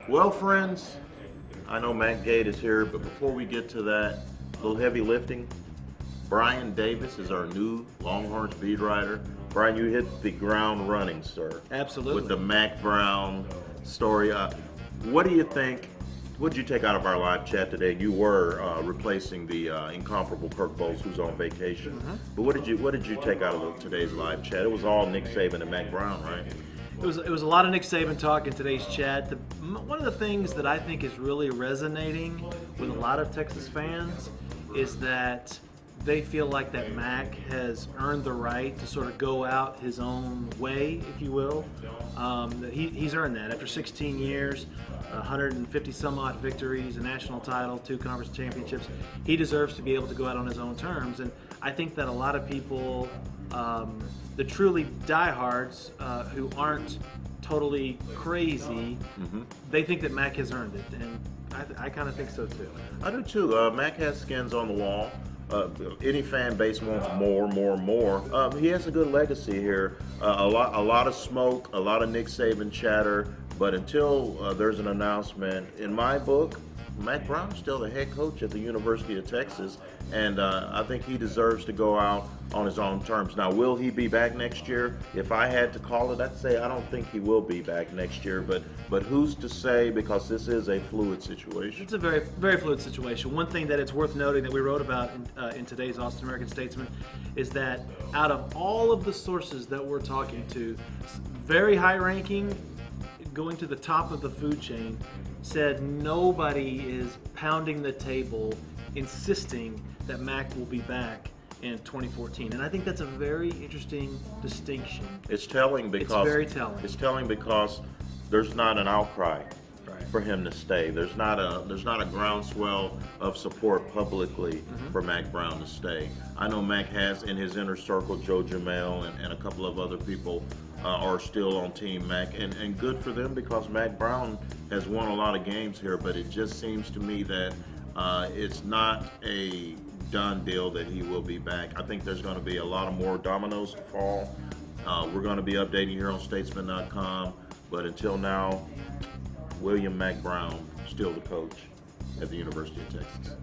Well, friends, I know Matt Gate is here, but before we get to that, a little heavy lifting. Brian Davis is our new Longhorns beat writer. Brian, you hit the ground running, sir. Absolutely. With the Mack Brown story. What do you think? What did you take out of our live chat today? You were replacing the incomparable Kirk Bowles, who's on vacation. But what did you take out of today's live chat? It was all Nick Saban and Mack Brown, right? It was a lot of Nick Saban talk in today's chat. One of the things that I think is really resonating with a lot of Texas fans is that they feel like that Mack has earned the right to sort of go out his own way, if you will. He's earned that after 16 years, 150 some odd victories, a national title, 2 conference championships. He deserves to be able to go out on his own terms, and I think that a lot of people, the truly diehards who aren't totally crazy, they think that Mack has earned it, and I kind of think so too. I do too. Mack has skins on the wall. Any fan base wants more. He has a good legacy here. A lot of smoke, a lot of Nick Saban chatter, but until there's an announcement, in my book, Mack Brown's still the head coach at the University of Texas, and I think he deserves to go out on his own terms. Now, will he be back next year? If I had to call it, I'd say I don't think he will be back next year, but who's to say, because this is a fluid situation. It's a very, very fluid situation. One thing that it's worth noting that we wrote about in today's American-Statesman is that out of all of the sources that we're talking to, very high ranking, going to the top of the food chain, said nobody is pounding the table insisting that Mack will be back in 2014, and I think that's a very interesting distinction. It's telling because it's very telling. It's telling because there's not an outcry for him to stay. There's not a groundswell of support publicly for Mack Brown to stay. I know Mack has in his inner circle Joe Jamel and a couple of other people are still on Team Mack, and good for them because Mack Brown has won a lot of games here, but it just seems to me that it's not a done deal that he will be back. I think there's going to be a lot of more dominoes to fall. We're going to be updating here on statesman.com, but until now, William Mack Brown still the coach at the University of Texas.